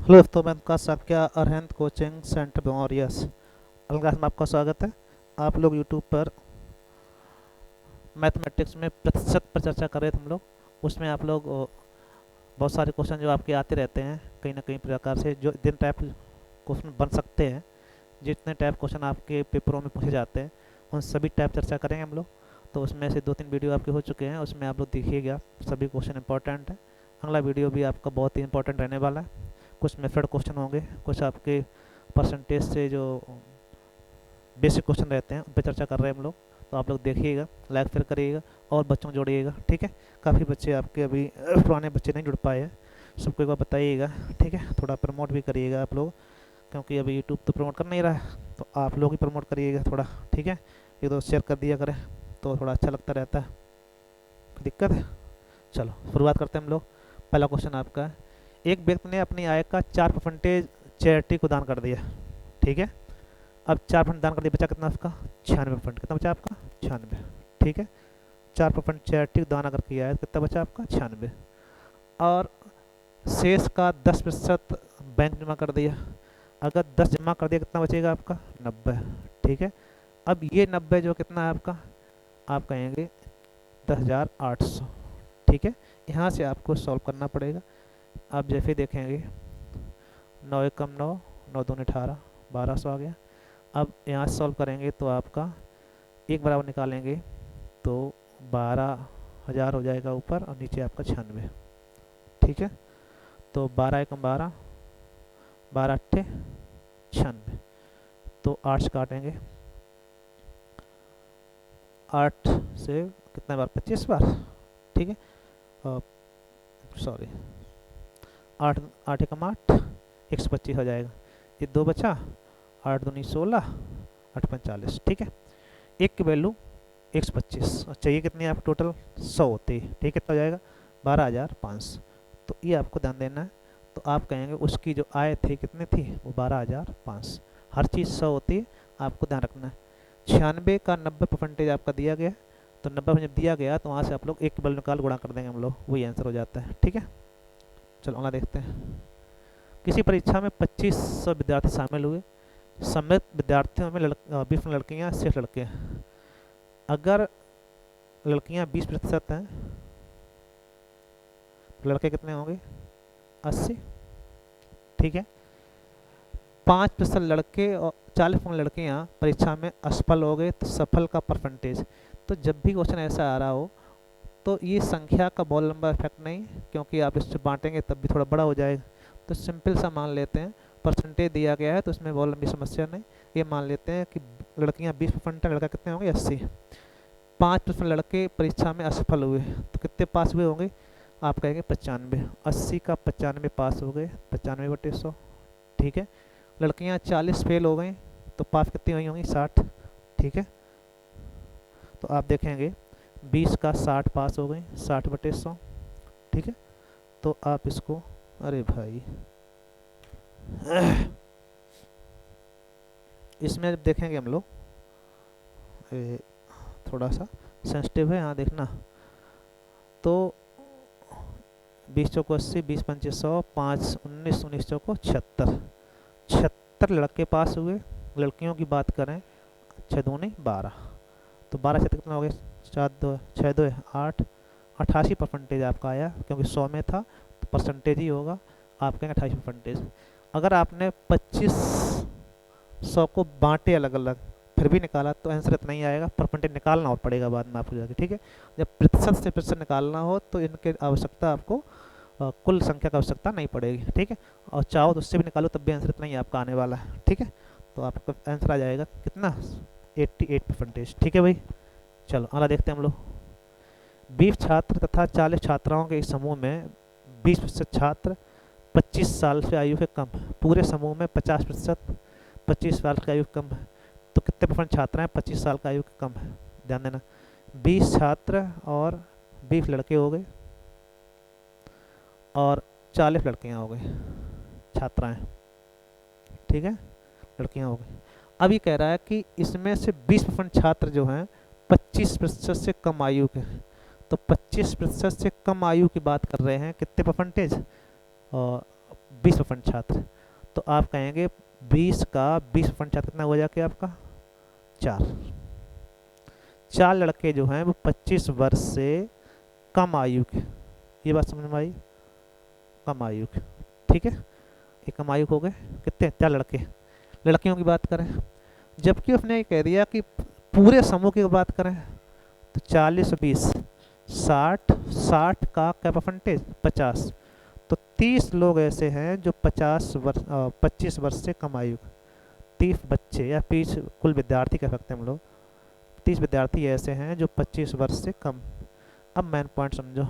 Hello दोस्तों, मैं उनका Sakya Arhant coaching centre memories अलगास में आपका स्वागत है। आप लोग यूट्यूब पर मैथमेटिक्स में प्रतिशत पर चर्चा कर रहे थे हम लोग। उसमें आप लोग बहुत सारे क्वेश्चन जो आपके आते रहते हैं कहीं ना कहीं प्रकार से, जो जिन टाइप क्वेश्चन बन सकते हैं, जितने टाइप क्वेश्चन आपके पेपरों में पूछे जाते हैं, उन सभी टाइप चर्चा करेंगे हम लोग। तो उसमें से 2-3 वीडियो आपके हो चुके हैं, उसमें आप लोग देखिएगा, सभी क्वेश्चन इंपॉर्टेंट है। अगला वीडियो भी आपका बहुत ही इंपॉर्टेंट रहने वाला है। कुछ मेथड क्वेश्चन होंगे, कुछ आपके परसेंटेज से जो बेसिक क्वेश्चन रहते हैं उन पर चर्चा कर रहे हैं हम लोग। तो आप लोग देखिएगा, लाइक शेयर करिएगा और बच्चों को जोड़िएगा, ठीक है। काफ़ी बच्चे आपके अभी पुराने बच्चे नहीं जुड़ पाए हैं, सबको एक बार बताइएगा, ठीक है। थोड़ा प्रमोट भी करिएगा आप लोग, क्योंकि अभी यूट्यूब तो प्रमोट कर नहीं रहा है, तो आप लोग ही प्रमोट करिएगा थोड़ा, ठीक है। ये तो शेयर कर दिया करें तो थोड़ा अच्छा लगता रहता है। कोई दिक्कत है? चलो शुरुआत करते हैं हम लोग। पहला क्वेश्चन आपका है, एक व्यक्ति ने अपनी आय का 4% चैरिटी को दान कर दिया, ठीक है। अब 4% दान कर दिया, बचा कितना उसका? 96%। कितना बचा आपका? 96, ठीक है। 4% चैरिटी को दान अगर किया है तो कितना बचा आपका? 96। और शेष का 10% बैंक जमा कर दिया। अगर 10 जमा कर दिया कितना बचेगा आपका? 90, ठीक है। अब ये 90 जो कितना है आपका, आप कहेंगे 10,800, ठीक है। यहाँ से आपको सॉल्व करना पड़ेगा। आप जैसे देखेंगे 9 एकम 9, 9 दूनी 18, 1200 आ गया। अब यहाँ से सॉल्व करेंगे तो आपका एक बराबर निकालेंगे तो 12,000 हो जाएगा ऊपर, और नीचे आपका 96, ठीक है। तो 12 एकम 12, 12 अट्ठे 96, तो 8 से काटेंगे, 8 से कितना बार? 25 बार, ठीक है। सॉरी, 8 8 एकम 8, 125 हो जाएगा। ये 2 बचा, 8 दूनी 16, 8 45, ठीक है। एक की वैल्यू 125, और चाहिए कितनी आप? टोटल 100 होती है, ठीक है। कितना हो जाएगा? 12,500। तो ये आपको ध्यान देना है। तो आप कहेंगे उसकी जो आय थी कितनी थी? वो 12,500। हर चीज़ 100 होती है, आपको ध्यान रखना है। 96 का 90% आपका दिया गया, तो 90 जब दिया गया तो वहाँ से आप लोग एक बल निकाल गुणा कर देंगे हम लोग, वही आंसर हो जाता है, ठीक है। चलो अगला देखते हैं। किसी परीक्षा में 2500 विद्यार्थी शामिल हुए, सम्मिलित विद्यार्थियों में 20 लड़कियाँ, 60 लड़के हैं। अगर लड़कियां 20% हैं, लड़के कितने होंगे? 80, ठीक है। 5% लड़के और 40% लड़कियां परीक्षा में असफल हो गए, तो सफल का परसेंटेज। तो जब भी क्वेश्चन ऐसा आ रहा हो तो ये संख्या का बहुत लंबा इफेक्ट नहीं, क्योंकि आप इससे बांटेंगे तब भी थोड़ा बड़ा हो जाएगा। तो सिंपल सा मान लेते हैं, परसेंटेज दिया गया है तो इसमें बहुत लंबी समस्या नहीं। ये मान लेते हैं कि लड़कियां 20%, लड़का कितने होंगे? 80। 5% लड़के परीक्षा में असफल हुए, तो कितने पास हुए होंगे? आप कहेंगे 95। 80 का 95 पास हो गए, 95/100, ठीक है। लड़कियां 40 फेल हो गई, तो पास कितनी हुई होंगी? 60, ठीक है। तो आप देखेंगे 20 का 60 पास हो गई, 60/100, ठीक है। तो आप इसको, अरे भाई इसमें जब देखेंगे हम लोग, थोड़ा सा सेंसिटिव है यहाँ देखना। तो 20 चौको 80, 20 पंचे 100, 5 19, 19 चौको 76, 76 लड़के पास हुए। लड़कियों की बात करें, 6 दूनी 12, तो 12 छः कितना हो गया? 4 2 6 2 8, 88% आपका आया, क्योंकि 100 में था तो परसेंटेज ही होगा। आप कहेंगे 28%। अगर आपने 2500 को बांटे अलग अलग फिर भी निकाला तो आंसर इतना ही आएगा। परसेंटेज निकालना हो पड़ेगा बाद में आपको जाके, ठीक है। जब प्रतिशत से प्रतिशत निकालना हो तो इनके आवश्यकता आपको कुल संख्या की आवश्यकता नहीं पड़ेगी, ठीक है। और चाहो तो उससे भी निकालो तब भी आंसर इतना ही आपका आने वाला है, ठीक है। तो आपका आंसर आ जाएगा कितना? 88%, ठीक है भाई। चलो अगला देखते हैं हम लोग। 20 छात्र तथा 40 छात्राओं के इस समूह में 20% छात्र 25 साल से आयु के कम, पूरे समूह में 50% 25 साल की आयु कम है। तो कितने परसेंट छात्र हैं 25 साल की आयु के कम है? ध्यान देना, 20 छात्र और 20 लड़के हो गए, और 40 लड़कियां हो गई, छात्राएं, ठीक है, लड़कियां हो गई। अब ये कह रहा है कि इसमें से 20% छात्र जो हैं 25% से कम आयु के, तो 25% से कम आयु की बात कर रहे हैं, कितने परसेंटेज? और 20% छात्र, तो आप कहेंगे 20 का 20% छात्र कितना हो जाएगा आपका 4। 4 लड़के जो हैं वो 25 वर्ष से कम आयु के, ये बात समझ में आई, कम आयु के, ठीक है, ये कम आयु हो गए कितने 4 लड़के। लड़कियों की बात करें, जबकि उसने ये कह दिया कि पूरे समूह की बात करें तो 40 20 60, 60 का क्या परसेंटेज 50, तो 30 लोग ऐसे हैं जो 25 वर्ष से कम आयु, 30 बच्चे या 30 कुल विद्यार्थी कह सकते हैं हम लोग, 30 विद्यार्थी ऐसे हैं जो 25 वर्ष से कम। अब मेन पॉइंट समझो,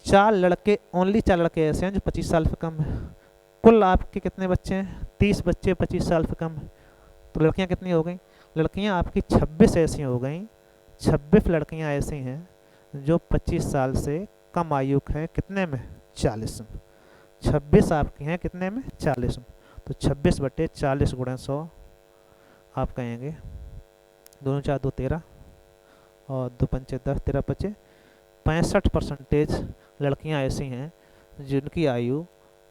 4 लड़के, ओनली 4 लड़के ऐसे हैं जो 25 साल से कम है, कुल आपके कितने बच्चे हैं 30 बच्चे 25 साल से कम है, तो लड़कियां कितनी हो गई, लड़कियां आपकी 26 ऐसी हो गई, 26 लड़कियां ऐसी हैं जो 25 साल से कम आयु हैं, कितने में 40 में, 26 आपकी हैं कितने में 40 में, तो 26 बटे 40 गुणा 100 आप कहेंगे 2 4 2 13 और 2 5 10 13 25 65% लड़कियां ऐसी हैं जिनकी आयु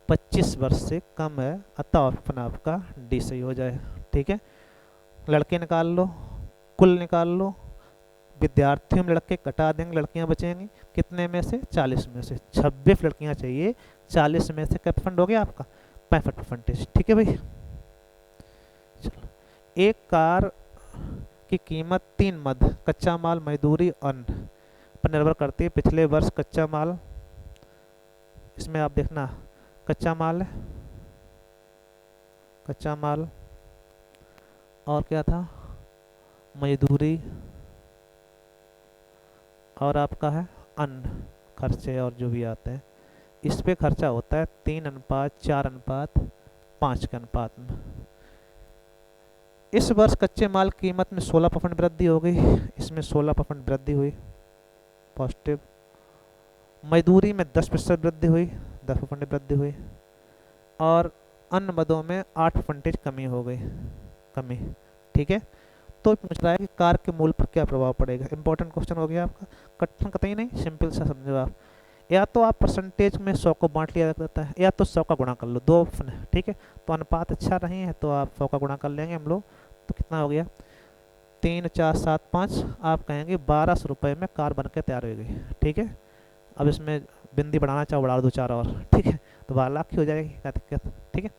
25 वर्ष से कम है, अतः ऑप्शन आपका डी सही हो जाए, ठीक है। लड़के निकाल लो, कुल निकाल लो, विद्यार्थियों में लड़के कटा देंगे, लड़कियां बचेंगी कितने में से 40 में से, 26 लड़कियां चाहिए, 40 में से क्या परसेंट हो गया आपका 65%, ठीक है भाई। चलो, एक कार की कीमत 3 मद कच्चा माल मजदूरी अन्न पर निर्भर करती है। पिछले वर्ष कच्चा माल, इसमें आप देखना कच्चा माल है, कच्चा माल और क्या था मजदूरी और आपका है अन्न खर्चे और जो भी आते हैं, इस पे खर्चा होता है 3:4:5 के अनुपात में। इस वर्ष कच्चे माल कीमत में 16% वृद्धि हो गई, इसमें 16% वृद्धि हुई पॉजिटिव। मजदूरी में 10% वृद्धि हुई, 10% वृद्धि हुई, और अन्य मदों में 8% कमी हो गई, कमी, ठीक है। तो पूछ रहा है कि कार के मूल्य पर क्या प्रभाव पड़ेगा, इंपॉर्टेंट क्वेश्चन हो गया आपका, कठिन कतई नहीं, सिंपल सा समझो आप। या तो आप परसेंटेज में 100 को बांट लिया जाता है, या तो 100 का गुणा कर लो, 2 ऑप्शन है, ठीक है। तो अनुपात अच्छा नहीं है तो आप 100 का गुणा कर लेंगे हम लोग, तो कितना हो गया 3 4 7 5, आप कहेंगे 1200 रुपये में कार बन के तैयार हो गई, ठीक है। अब इसमें बिंदी बढ़ाना चाहो बढ़ा दो 4 और, ठीक है, तो 12 लाख की हो जाएगी, क्या दिक्कत, ठीक है।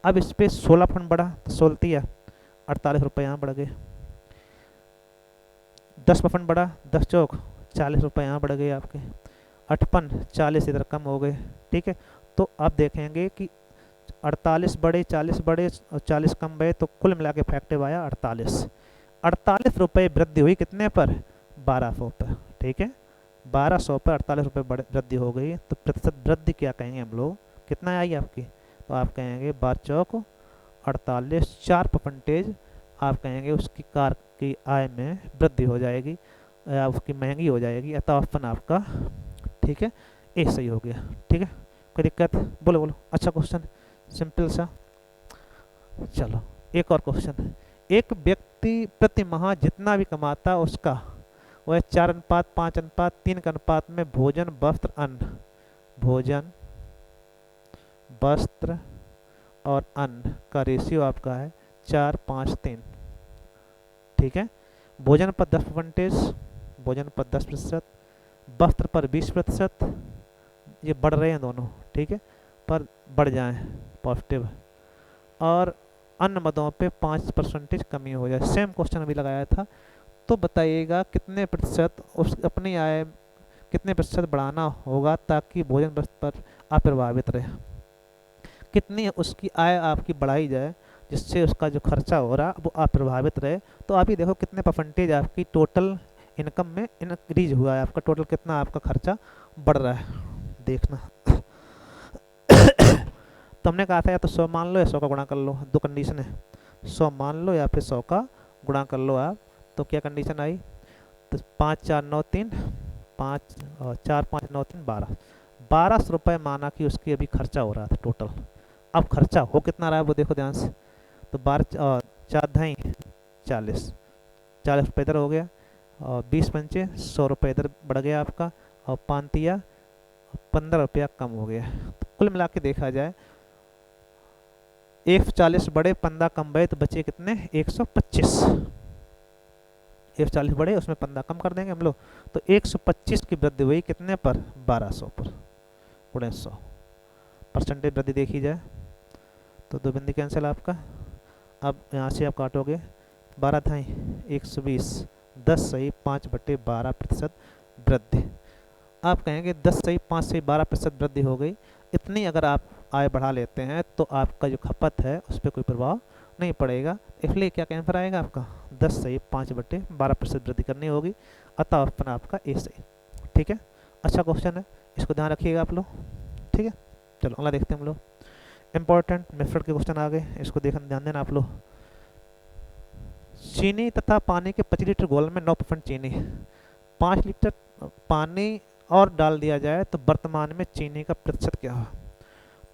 अब इस पर 16% बढ़ा तो 16 48 रुपये यहाँ बढ़ गए, 10% बढ़ा 10 चौक 40 रुपये यहाँ बढ़ गए आपके, 58 40 इधर कम हो गए, ठीक है। तो अब देखेंगे कि 48 बढ़े 40 बढ़े और 40 कम बढ़े, तो कुल मिला के इफेक्टिव आया 48 रुपये वृद्धि हुई कितने पर 1200 पर, ठीक है। 1200 पर 48 रुपये वृद्धि हो गई, तो प्रतिशत वृद्धि क्या कहेंगे हम लोग, कितना आई आपकी, तो आप कहेंगे 12 चौक 48, 4% आप कहेंगे उसकी कार की आय में वृद्धि हो जाएगी या उसकी महंगी हो जाएगी, अतः ऑप्शन आपका, ठीक है, ए सही हो गया, ठीक है। कोई दिक्कत, बोलो बोलो, अच्छा क्वेश्चन सिंपल सा। चलो एक और क्वेश्चन, एक व्यक्ति प्रति माह जितना भी कमाता उसका वह 4:5:3 के अनुपात में भोजन वस्त्र अन्न, भोजन वस्त्र और अन्न का रेशियो आपका है 4:5:3, ठीक है। भोजन पर 10%, भोजन पर 10%, वस्त्र पर 20%, ये बढ़ रहे हैं दोनों, ठीक है, पर बढ़ जाएं पॉजिटिव, और अन्य मदों पे 5% कमी हो जाए। सेम क्वेश्चन अभी लगाया था, तो बताइएगा कितने प्रतिशत उस अपनी आय कितने प्रतिशत बढ़ाना होगा ताकि भोजन वस्त्र पर अप्रभावित रहे, कितनी उसकी आय आपकी बढ़ाई जाए जिससे उसका जो खर्चा हो रहा वो अप्रभावित रहे। तो अभी देखो कितने परसेंटेज आपकी टोटल इनकम में इंक्रीज हुआ है, आपका टोटल कितना आपका खर्चा बढ़ रहा है, देखना। तो हमने कहा था या तो 100 मान लो या 100 का गुणा कर लो, दो कंडीशन है, 100 मान लो या फिर 100 का गुणा कर लो आप। तो क्या कंडीशन आई, तो 5 4 9 3 5 4 5 9 3 1200 रुपये माना कि उसकी अभी खर्चा हो रहा था टोटल। अब खर्चा हो कितना रहा है वो देखो ध्यान से, तो 12 4 ढाई 40 रुपये इधर हो गया, और 20 पंचे 100 रुपये इधर बढ़ गया आपका, और 5 तिया 15 रुपया कम हो गया। तो कुल मिला के देखा जाए 140 बड़े 15 कम गए तो बचे कितने 125। 140 बड़े उसमें 15 कम कर देंगे हम लोग, तो 125 की वृद्धि हुई कितने पर 1200 पर, गुणे 100। परसेंटेज वृद्धि देखी जाए तो दो बिंदु कैंसिल आपका। अब यहाँ से आप काटोगे 12 था 120, 10 सही 5/12% वृद्धि। आप कहेंगे 10 सही 5 सही 12% वृद्धि हो गई, इतनी अगर आप आय बढ़ा लेते हैं तो आपका जो खपत है उस पर कोई प्रभाव नहीं पड़ेगा, इसलिए क्या कैंसर आएगा आपका 10 सही 5/12% वृद्धि करनी होगी, अतः ऑप्शन आपका ए सही। ठीक है, अच्छा क्वेश्चन है, इसको ध्यान रखिएगा आप लोग। ठीक है, चलो अगला देखते हैं हम लोग। इंपॉर्टेंट मेथड के क्वेश्चन आ गए, इसको देखना ध्यान देना आप लोग। चीनी तथा पानी के 25 लीटर घोल में 9% चीनी, 5 लीटर पानी और डाल दिया जाए तो वर्तमान में चीनी का प्रतिशत क्या हो।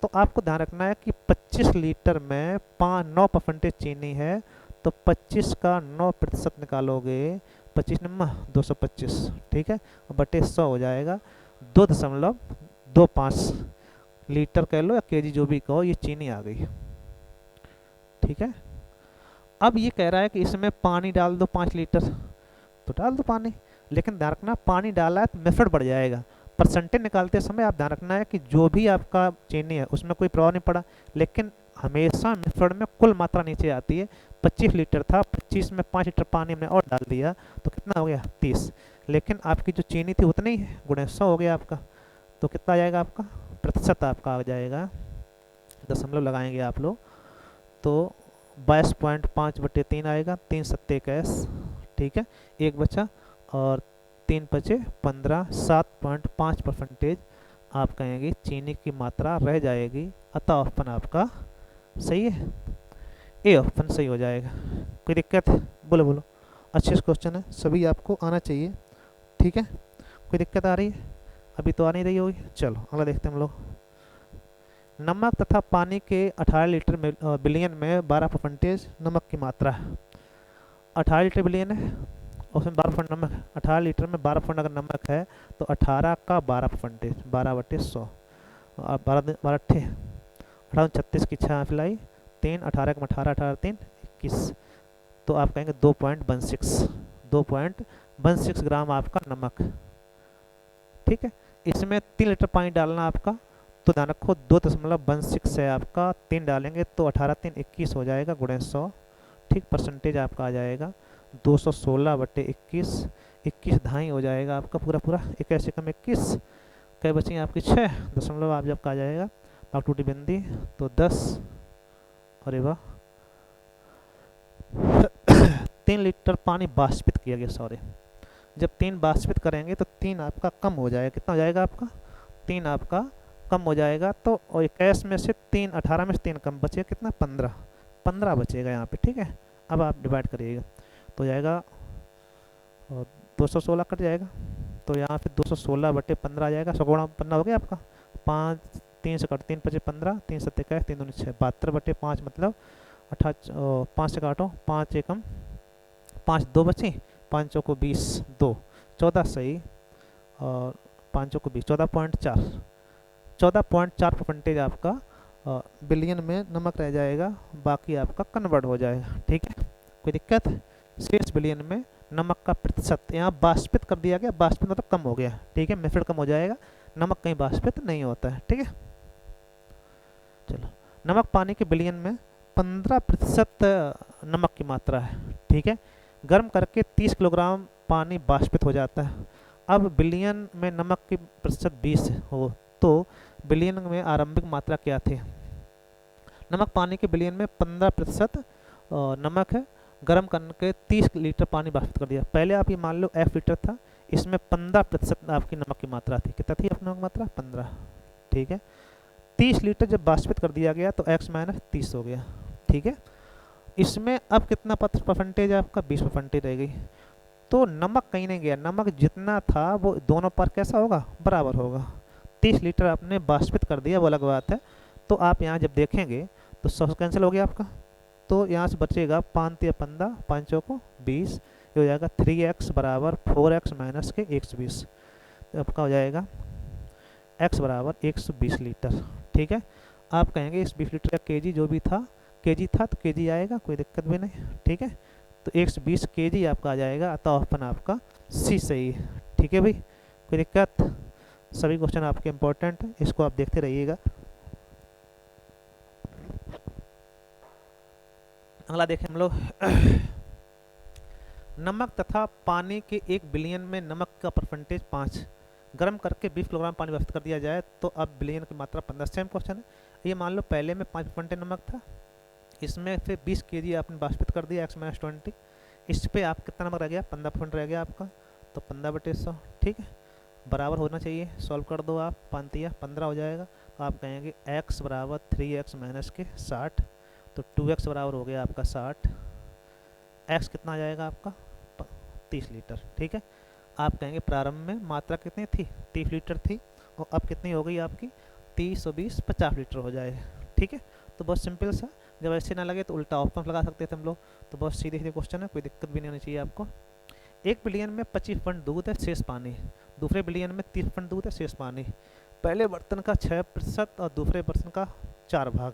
तो आपको ध्यान रखना है कि 25 लीटर में 9% चीनी है, तो 25 का 9% निकालोगे, 25 नम्मा 225, ठीक है, बटे 100 हो जाएगा 2.25 लीटर कह लो या केजी जो भी कहो, ये चीनी आ गई। ठीक है, अब ये कह रहा है कि इसमें पानी डाल दो 5 लीटर, तो डाल दो पानी, लेकिन ध्यान रखना पानी डाला है तो मेथड बढ़ जाएगा। परसेंटेज निकालते समय आप ध्यान रखना है कि जो भी आपका चीनी है उसमें कोई प्रभाव नहीं पड़ा, लेकिन हमेशा मेथड में कुल मात्रा नीचे आती है। 25 लीटर था, 25 में 5 लीटर पानी हमने और डाल दिया तो कितना हो गया 30, लेकिन आपकी जो चीनी थी उतनी ही गुणे 100 हो गया आपका, तो कितना आ जाएगा आपका प्रतिशत आपका आ जाएगा, दशमलव लगाएंगे आप लोग तो 22.5/3 आएगा, 3 सत्ते 21, ठीक है, एक बचा और 3 बचे 15, 7.5% आप कहेंगे चीनी की मात्रा रह जाएगी, अतः ऑप्शन आपका सही है, ए ऑप्शन सही हो जाएगा। कोई दिक्कत है? बोलो बोलो, अच्छे से क्वेश्चन है, सभी आपको आना चाहिए। ठीक है, कोई दिक्कत आ रही है? अभी तो आ नहीं रही होगी। चलो अगला देखते हैं हम लोग। नमक तथा पानी के 18 लीटर बिलियन में 12% नमक की मात्रा है। 18 लीटर बिलियन है, उसमें 12% नमक है, 18 लीटर में 12% अगर नमक है तो 18 का 12%, 12/100, 18 36 की 6 फिलाई 3, 18 का 18, 18 3 21, तो आप कहेंगे 2.16 ग्राम आपका नमक। ठीक है, इसमें 3 लीटर पानी डालना आपका, तो ध्यान रखो 2.16 है आपका, 3 डालेंगे तो 18 3 21 हो जाएगा गुणे 100। ठीक, परसेंटेज आपका आ जाएगा 216/21, 21 ढाई हो जाएगा आपका पूरा पूरा, 21 कम 21, क्या बचेंगे आपकी 6 दशमलव आप जब का आ जाएगा आप टूटी बिंदी तो 10, अरे वाह 3 लीटर पानी वाष्पित किया गया, सॉरी, जब 3 वाष्पित करेंगे तो 3 आपका कम हो जाएगा, कितना हो जाएगा आपका 3 आपका कम हो जाएगा, तो 21 में से 3, 18 में से 3 कम बचेगा कितना 15 बचेगा यहाँ पे। ठीक है, अब आप डिवाइड करिएगा तो जाएगा 216 कट जाएगा, तो यहाँ पे 216/15 आ जाएगा, 100 हो गया आपका, 5 3 से कट 3 5 15, 3 7 21, 3 2 6, 72/5 मतलब 5 से काटो 5 एकम 5 2 बचे, 5 चौको 20 2 14 सही, और 5 चौको 20 14.4% आपका बिलियन में नमक रह जाएगा, बाकी आपका कन्वर्ट हो जाएगा। ठीक है, कोई दिक्कत? शेष बिलियन में नमक का प्रतिशत यहाँ वाष्पित कर दिया गया, वाष्पित मतलब कम हो गया। ठीक है, मेथड कम हो जाएगा, नमक कहीं वाष्पित नहीं होता है। ठीक है, चलो, नमक पानी के बिलियन में 15% नमक की मात्रा है। ठीक है, गर्म करके 30 किलोग्राम पानी वाष्पित हो जाता है। अब बिलियन में नमक की प्रतिशत 20 हो तो बिलियन में आरंभिक मात्रा क्या थी। नमक पानी के बिलियन में 15% नमक है, गर्म करके 30 लीटर पानी वाष्पित कर दिया। पहले आप ये मान लो F लीटर था, इसमें 15% आपकी नमक की मात्रा थी, कितना थी नमक मात्रा 15। ठीक है, 30 लीटर जब वाष्पित कर दिया गया तो x - 30 हो गया। ठीक है, इसमें अब कितना परसेंटेज आपका 20% रह गई, तो नमक कहीं नहीं गया, नमक जितना था वो दोनों पर कैसा होगा बराबर होगा। 30 लीटर आपने वाष्पित कर दिया वो अलग बात है, तो आप यहाँ जब देखेंगे तो 100 कैंसिल हो गया आपका, तो यहाँ से बचेगा 5 या 15, 5 चौको 20, ये हो जाएगा 3x बराबर 4x माइनस के 120, आपका हो जाएगा x बराबर 120 लीटर। ठीक है। आप कहेंगे इस 20 लीटर का केजी जो भी था, केजी था तो केजी आएगा, कोई दिक्कत भी नहीं, ठीक है। तो 120 केजी आपका आ जाएगा, अतः ऑप्शन आपका सी सही है, ठीक है भाई, कोई दिक्कत। सभी क्वेश्चन आपके इंपॉर्टेंट हैं, इसको आप देखते रहिएगा। अगला देखें हम लोग। नमक तथा पानी के 1 बिलियन में नमक का परसेंटेज 5, गर्म करके 20 किलोग्राम पानी व्यवस्थित कर दिया जाए तो अब बिलियन की मात्रा 15। सेम क्वेश्चन है। ये मान लो पहले में 5% नमक था, इसमें फिर 20 केजी आपने वाष्पित कर दिया x-20, इस पे आप कितना नंबर रह गया, 15% रह गया आपका, तो 15/100, ठीक है, बराबर होना चाहिए। सॉल्व कर दो आप, 15 हो जाएगा। तो आप कहेंगे x बराबर 3x माइनस के 60, तो 2x बराबर हो गया आपका 60, x कितना आ जाएगा आपका 30 लीटर, ठीक है। आप कहेंगे प्रारंभ में मात्रा कितनी थी, 30 लीटर थी, और अब कितनी हो गई आपकी 30 और 20 50 लीटर हो जाएगा, ठीक है। तो बहुत सिंपल सा, जब ऐसे ना लगे तो उल्टा ऑप्शन लगा सकते थे हम लोग। तो बहुत सीधे सीधे क्वेश्चन है, कोई दिक्कत भी नहीं होनी चाहिए आपको। 1 बिलियन में 25% दूध है, शेष पानी। दूसरे बिलियन में 30% दूध है, शेष पानी। पहले बर्तन का 6% और दूसरे बर्तन का 4 भाग।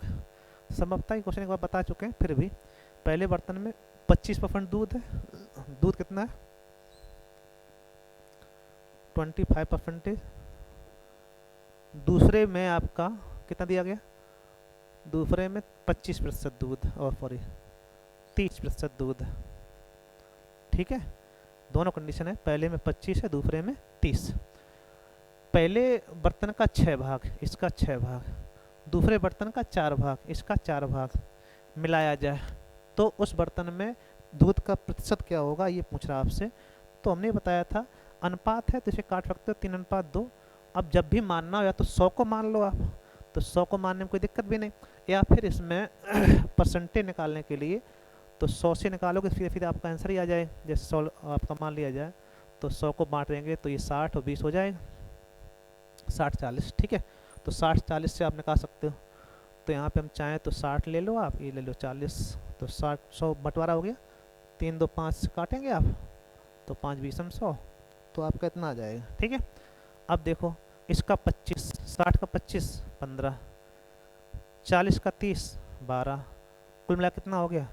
संभवतः ये क्वेश्चन एक बार बता चुके हैं, फिर भी पहले बर्तन में 25% दूध है, दूध कितना है 25%। दूसरे में आपका कितना दिया गया, दूसरे में 25% दूध, और सॉरी 30% दूध, ठीक है। दोनों कंडीशन है, पहले में 25 है, दूसरे में 30। पहले बर्तन का 6 भाग, इसका 6 भाग, दूसरे बर्तन का 4 भाग, इसका 4 भाग मिलाया जाए तो उस बर्तन में दूध का प्रतिशत क्या होगा, ये पूछ रहा आपसे। तो हमने बताया था अनुपात है तो इसे काट सकते हो 3:2। अब जब भी मानना हो या तो 100 को मान लो आप, तो 100 को मानने में कोई दिक्कत भी नहीं, या फिर इसमें परसेंटेज निकालने के लिए तो 100 से निकालोगे सीधे सीधे आपका आंसर ही आ जाए। जैसे 100 आपका मान लिया जाए तो 100 को बांट देंगे तो ये 60 और 20 हो जाएगा, 60-40, ठीक है। तो 60-40 से आप निकाल सकते हो। तो यहाँ पे हम चाहें तो 60 ले लो आप, ये ले लो 40, तो 60 100 बंटवारा हो गया, 3 2 5 से काटेंगे आप, तो 5 20 100, तो आपका इतना आ जाएगा, ठीक है। अब देखो इसका 25, 60 का 25 15, 40 का 30 12, कुल मिला कितना हो गया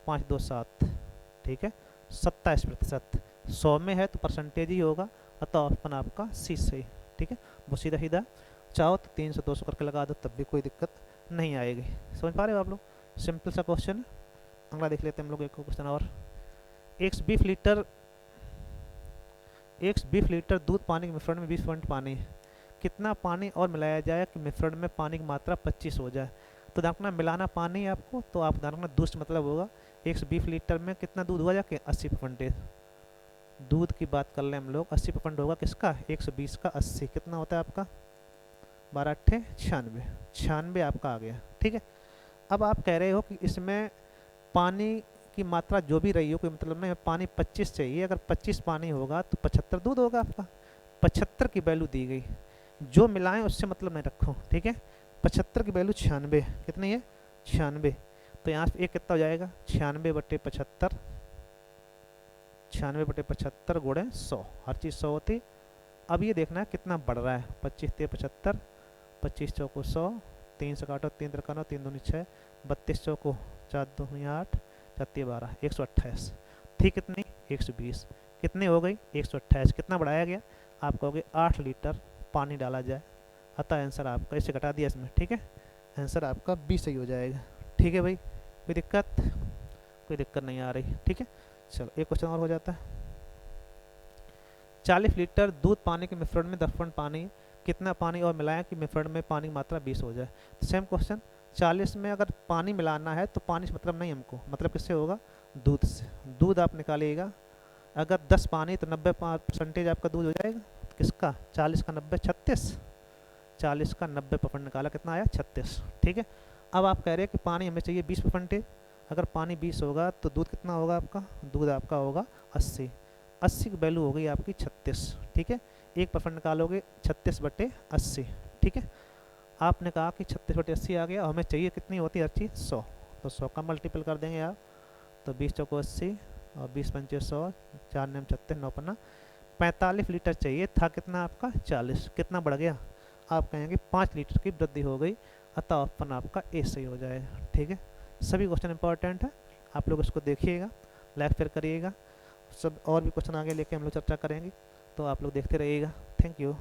5 2 7, ठीक है, 27%। 100 में है तो परसेंटेज ही होगा, अतः ऑप्शन आपका सी सही, ठीक है। वो सीधा सीधा चाहो तो 300 200 करके लगा दो, तब भी कोई दिक्कत नहीं आएगी। समझ पा रहे हो आप लोग, सिंपल सा क्वेश्चन। अगला देख लेते हैं हम लोग एक क्वेश्चन और। 120 लीटर दूध पानी के मिश्रण में 20% पानी है, कितना पानी और मिलाया जाए कि मिश्रण में पानी की मात्रा 25 हो जाए। तो देखना मिलाना पानी है आपको, तो आप देखना दूध मतलब होगा 120 लीटर में कितना दूध हुआ जाके 80%। दूध की बात कर लें हम लोग, 80% होगा किसका 120 का 80, कितना होता है आपका 12 8 96 आपका आ गया, ठीक है। अब आप कह रहे हो कि इसमें पानी की मात्रा जो भी रही हो, कोई मतलब नहीं, पानी 25 चाहिए, अगर 25 पानी होगा तो 75 दूध होगा आपका। 75 की वैल्यू दी गई, जो मिलाएं उससे मतलब नहीं रखो, ठीक है। 75 की वैल्यू 96, कितनी है 96, तो यहाँ से एक कितना हो जाएगा 96/75, 96/75 गुणे 100, हर चीज़ 100 होती। अब ये देखना है कितना बढ़ रहा है, 25 3 75, 25 चौको 100, 3 से काटो 3 3 3 2 6, 32 चौको 4 2 8, 4 3 12, 128 थी कितनी 120, कितनी हो गई 128, कितना बढ़ाया गया आप कहोगे 8 लीटर पानी डाला जाए, अतः आंसर आपका इसे घटा दिया इसमें, ठीक है, आंसर आपका बी सही हो जाएगा, ठीक है भाई। कोई दिक्कत नहीं आ रही, ठीक है। चलो एक क्वेश्चन और हो जाता है। 40 लीटर दूध पानी के मिश्रण में 10% पानी, कितना पानी और मिलाएं कि मिश्रण में पानी की मात्रा 20 हो जाए। तो सेम क्वेश्चन, 40 में अगर पानी मिलाना है तो पानी से मतलब नहीं हमको, मतलब किससे होगा दूध से। दूध आप निकालिएगा, अगर 10 पानी तो 90% आपका दूध हो जाएगा, किसका 40 का 90 36, 40 का 90% निकाला कितना आया 36, ठीक है। अब आप कह रहे हैं कि पानी हमें चाहिए 20%, अगर पानी 20 होगा तो दूध कितना होगा आपका, दूध आपका होगा 80, 80 की वैल्यू हो गई आपकी 36, ठीक है। 1% निकालोगे 36/80, ठीक है। आपने कहा कि 36/80 आ गया, और हमें चाहिए कितनी होती है हर चीज़ 100, तो 100 का मल्टीपल कर देंगे आप, तो 20 चौको 80 और 20 पंचे 100, 4 9 36 9 5 45 लीटर चाहिए था, कितना आपका 40, कितना बढ़ गया आप कहेंगे 5 लीटर की वृद्धि हो गई, अतः ऑप्शन आपका ए सही हो जाएगा। ठीक है, सभी क्वेश्चन इंपॉर्टेंट है, आप लोग इसको देखिएगा, लाइक शेयर करिएगा। सब और भी क्वेश्चन आगे लेके हम लोग चर्चा करेंगे, तो आप लोग देखते रहिएगा। Thank you.